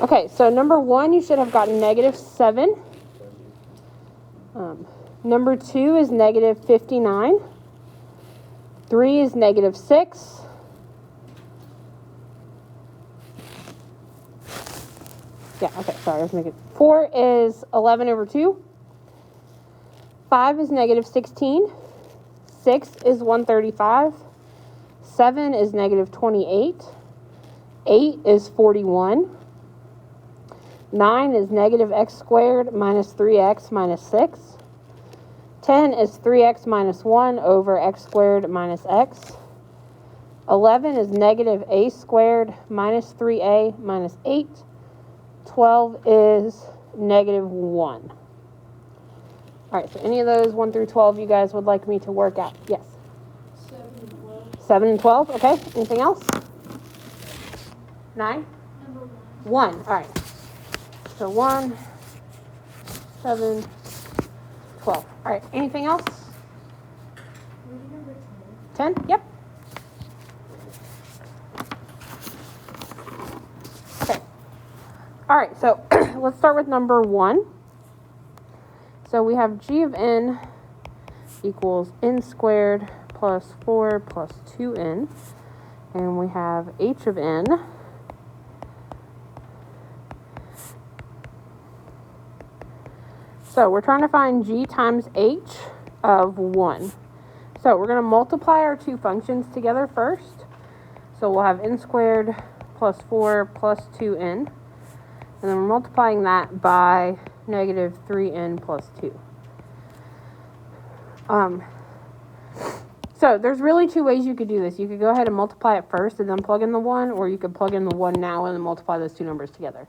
Okay, so number 1, you should have gotten negative 7. Number 2 is negative 59. 3 is negative 6. Yeah, okay, sorry, I was making 4 is 11 over 2. 5 is negative 16. 6 is 135. 7 is negative 28. 8 is 41. 9 is negative x squared minus 3x minus 6. 10 is 3x minus 1 over x squared minus x. 11 is negative a squared minus 3a minus 8. 12 is negative 1. All right, so any of those 1 through 12 you guys would like me to work out? Yes? 7 and 12. 7 and 12, okay. Anything else? 9? Number 1, all right. So 1, 7, 12. All right, anything else? Number 10? Yep. Okay. All right, so let's start with number 1. So we have g of n equals n squared plus 4 plus 2n. And we have h of n so we're trying to find g times h of 1. So we're going to multiply our two functions together first. So we'll have n squared plus 4 plus 2n. And then we're multiplying that by negative 3n plus 2. So there's really two ways you could do this. You could go ahead and multiply it first and then plug in the 1, or you could plug in the 1 now and then multiply those two numbers together.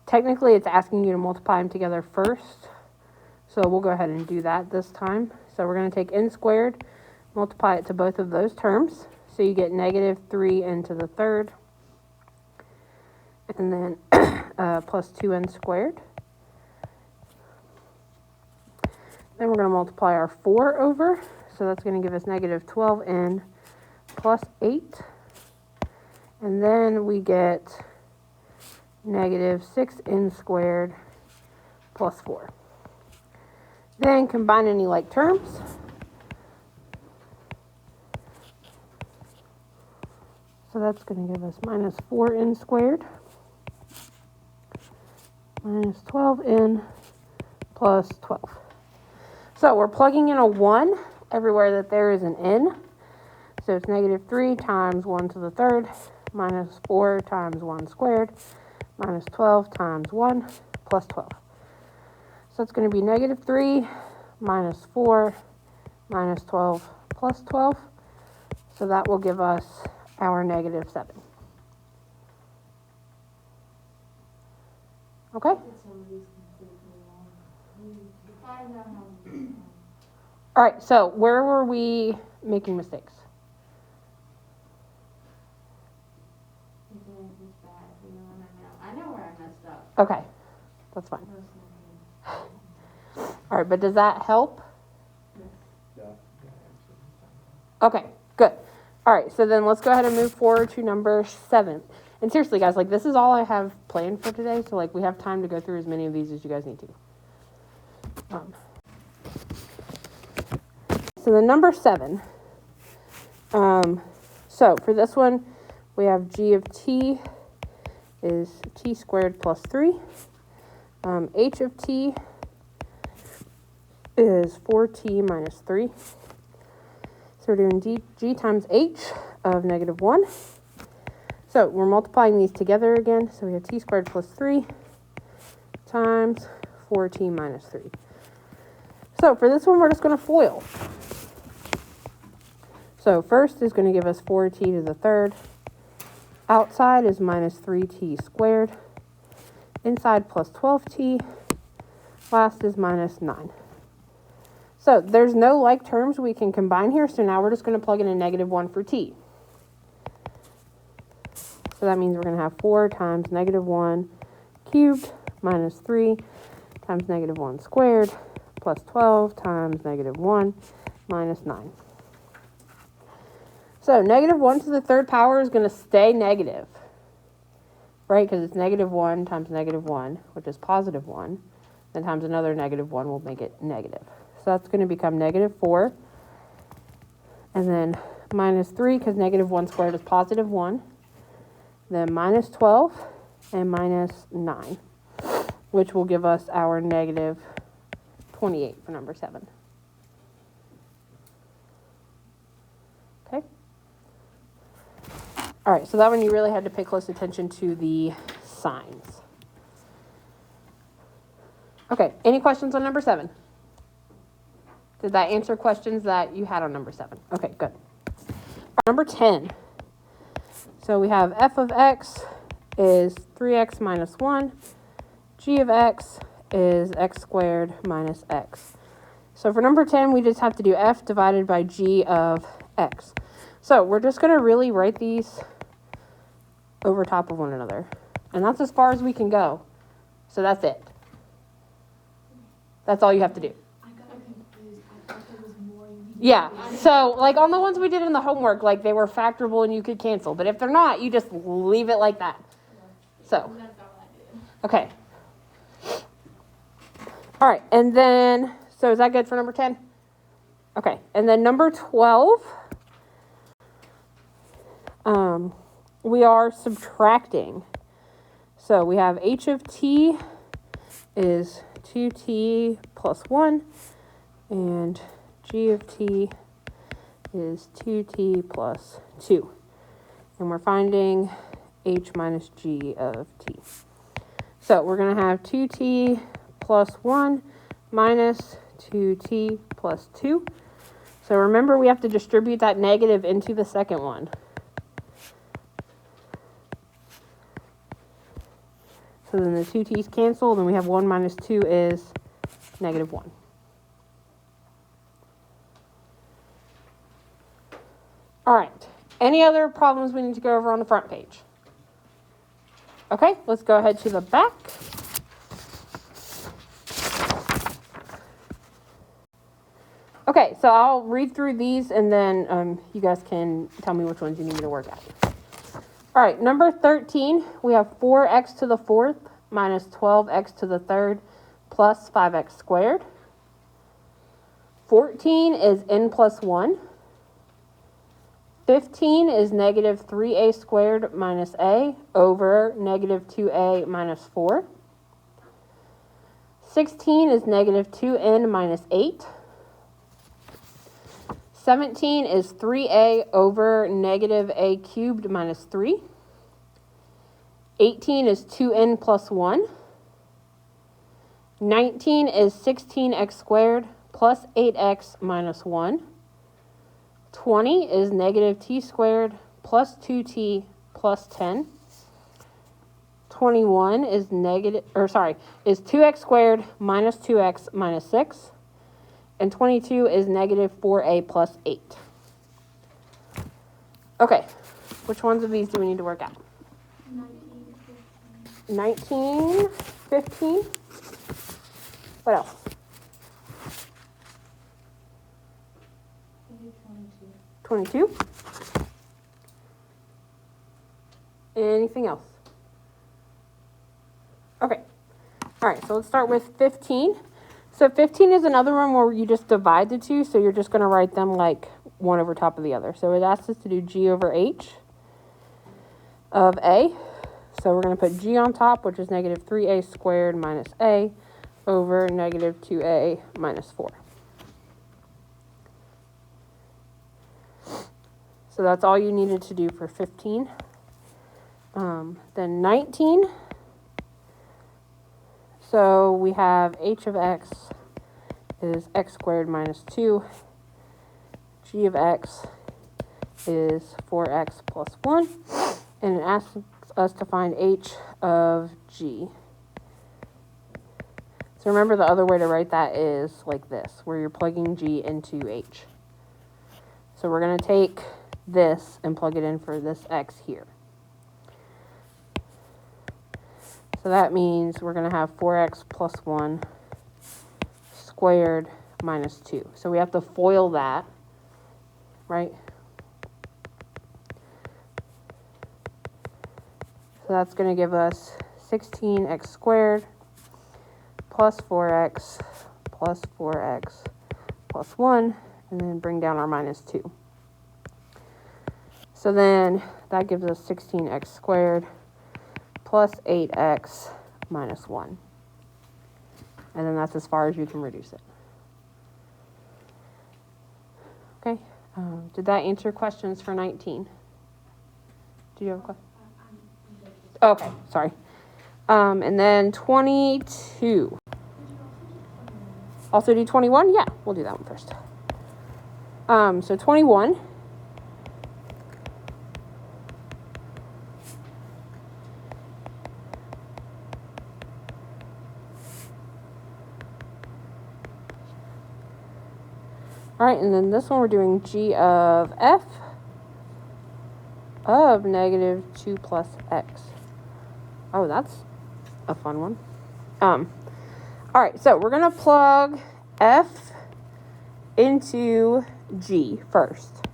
Technically, it's asking you to multiply them together first. So we'll go ahead and do that this time. So we're going to take n squared, multiply it to both of those terms. So you get negative 3n to the third. And then plus 2n squared. Then we're going to multiply our 4 over. So that's going to give us negative 12n plus 8. And then we get negative 6n squared plus 4. Then combine any like terms. So that's going to give us minus 4n squared minus 12n plus 12. So we're plugging in a 1 everywhere that there is an n. So it's negative 3 times 1 to the third minus 4 times 1 squared minus 12 times 1 plus 12. So it's going to be negative 3 minus 4 minus 12 plus 12. So that will give us our negative 7. Okay? All right, so where were we making mistakes? I know where I messed up. Okay, that's fine. All right, but does that help? Yeah. Okay, good. All right, so then let's go ahead and move forward to number 7. And seriously, guys, like this is all I have planned for today, so like we have time to go through as many of these as you guys need to. So the number 7. So for this one, we have g of t is t squared plus 3. H of t is 4t minus 3. So we're doing g times h of negative 1. So we're multiplying these together again. So we have t squared plus 3 times 4t minus 3. So for this one, we're just going to FOIL. So first is going to give us 4t to the third. Outside is minus 3t squared. Inside plus 12t. Last is minus 9. So there's no like terms we can combine here. So now we're just going to plug in a negative 1 for t. So that means we're going to have 4 times negative 1 cubed minus 3 times negative 1 squared plus 12 times negative 1 minus 9. So negative 1 to the third power is going to stay negative. right? Because it's -1 times -1, which is +1, then times another -1 will make it negative. So that's going to become -4, and then -3, because -1 squared is +1, then -12, and -9, which will give us our -28 for number 7. Okay? All right, so that one you really had to pay close attention to the signs. Okay, any questions on number 7? Did that answer questions that you had on number 7? Okay, good. Number 10. So we have f of x is 3x minus 1. G of x is x squared minus x. So for number 10, we just have to do f divided by g of x. So we're just going to really write these over top of one another. And that's as far as we can go. So that's it. That's all you have to do. I got confused. I thought there was more. Yeah, so like on the ones we did in the homework, like they were factorable and you could cancel. But if they're not, you just leave it like that. So, That's all I did. okay. All right, and then, so is that good for number 10? Okay, and then number 12, we are subtracting. So we have h of t is 2t plus 1, and g of t is 2t plus 2. And we're finding h minus g of t. So we're going to have 2t plus 1 minus 2t plus 2. So remember, we have to distribute that negative into the second one. So then the 2 t's cancel, then we have 1 minus 2 is -1. All right. Any other problems we need to go over on the front page? Okay, let's go ahead to the back. Okay, so I'll read through these and then you guys can tell me which ones you need me to work at. All right, number 13, we have 4x to the 4th minus 12x to the 3rd plus 5x squared. 14 is n plus 1. 15 is negative 3a squared minus a over negative 2a minus 4. 16 is negative 2n minus 8. 17 is 3a over negative a cubed minus 3. 18 is 2n plus 1. 19 is 16x squared plus 8x minus 1. 20 is negative t squared plus 2t plus 10. 21 is is 2x squared minus 2x minus 6. And 22 is negative 4a plus 8. Okay, which ones of these do we need to work out? 19, 15. What else? 22. Anything else? Okay. All right, so let's start with 15. So 15 is another one where you just divide the two, so you're just going to write them like one over top of the other. So it asks us to do g over h of a. So we're going to put g on top, which is negative 3a squared minus a over negative 2a minus 4. So that's all you needed to do for 15. Then 19. So we have h of x is x squared minus 2. G of x is 4x plus 1. And it asks us to find h of g. So remember, the other way to write that is like this, where you're plugging g into h. So we're going to take this and plug it in for this x here. So that means we're going to have 4x plus 1 squared minus 2. So we have to FOIL that, right? So that's going to give us 16x squared plus 4x plus 4x plus 1, and then bring down our minus 2. So then that gives us 16x squared plus 8x minus 1. And then that's as far as you can reduce it. Okay. Did that answer questions for 19? Do you have a question? Okay, sorry. And then 22. Also do 21? Yeah, we'll do that one first. So 21. All right, and then this one we're doing g of f of negative 2 plus x. Oh, that's a fun one. All right, so we're going to plug f into g first.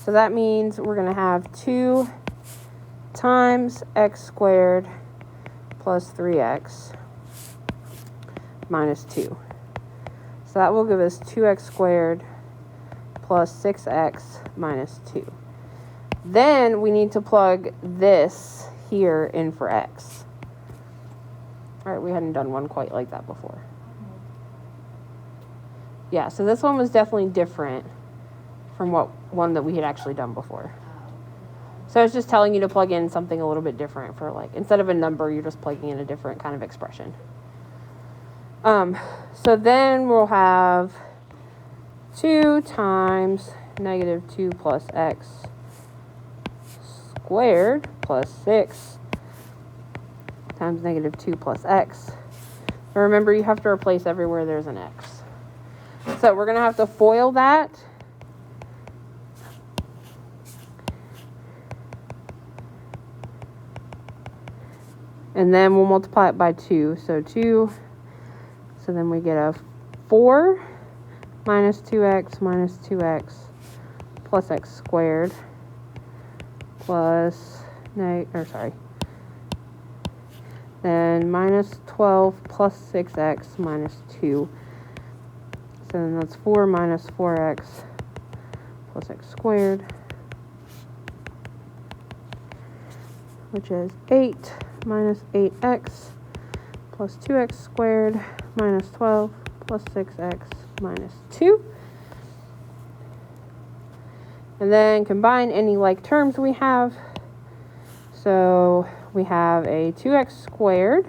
So that means we're going to have 2 times x squared plus 3x minus 2. So that will give us 2x squared plus 6x minus 2. Then we need to plug this here in for x. All right, we hadn't done one quite like that before. Yeah, so this one was definitely different from one that we had actually done before. So it's just telling you to plug in something a little bit different for, like, instead of a number, you're just plugging in a different kind of expression. So then we'll have 2 times negative 2 plus x squared plus 6 times negative 2 plus x. And remember, you have to replace everywhere there's an x. So we're going to have to FOIL that. And then we'll multiply it by 2. So 2. So then we get a 4 minus 2x minus 2x plus x squared plus, then minus 12 plus 6x minus 2. So then that's 4 minus 4x plus x squared, which is 8 minus 8x plus 2x squared minus 12 plus 6x minus 2. And then combine any like terms we have. So we have a 2x squared,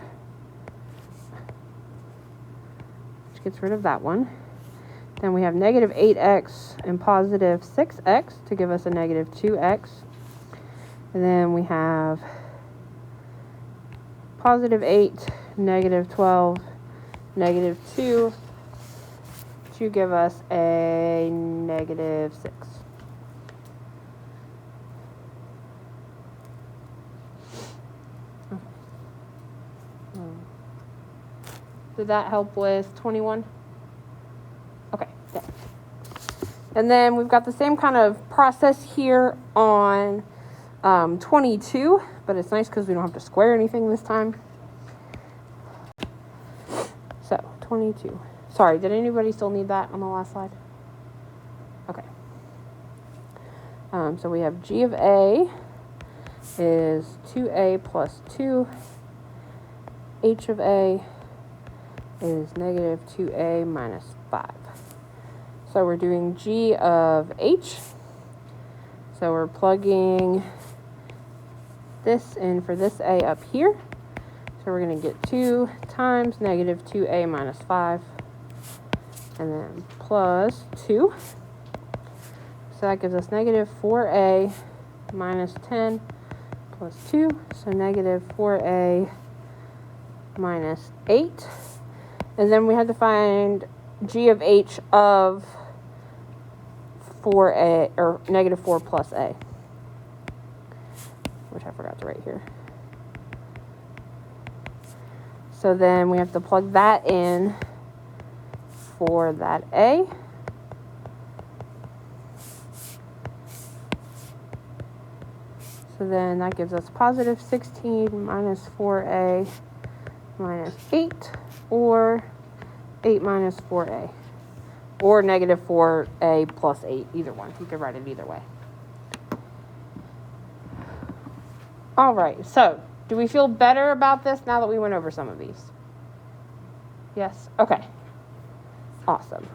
which gets rid of that one. Then we have negative 8x and positive 6x to give us a negative 2x. And then we have positive 8, negative 12, negative 2 to give us a negative 6. Did that help with 21? Okay, good. And then we've got the same kind of process here on 22, but it's nice because we don't have to square anything this time. So, 22. Sorry, did anybody still need that on the last slide? Okay. So we have g of a is 2a plus 2. H of a is negative 2a minus 5. So we're doing g of h. So we're plugging this in for this a up here. So we're going to get 2 times negative 2a minus 5. And then plus 2. So that gives us negative 4a minus 10 plus 2. So negative 4a minus 8. And then we had to find g of h of 4a, or negative 4 plus a, which I forgot to write here. So then we have to plug that in for that a. So then that gives us positive 16 minus 4a minus 8, or 8 minus 4a, or negative 4a plus 8, either one. You could write it either way. All right, so do we feel better about this now that we went over some of these? Yes? Okay. Awesome.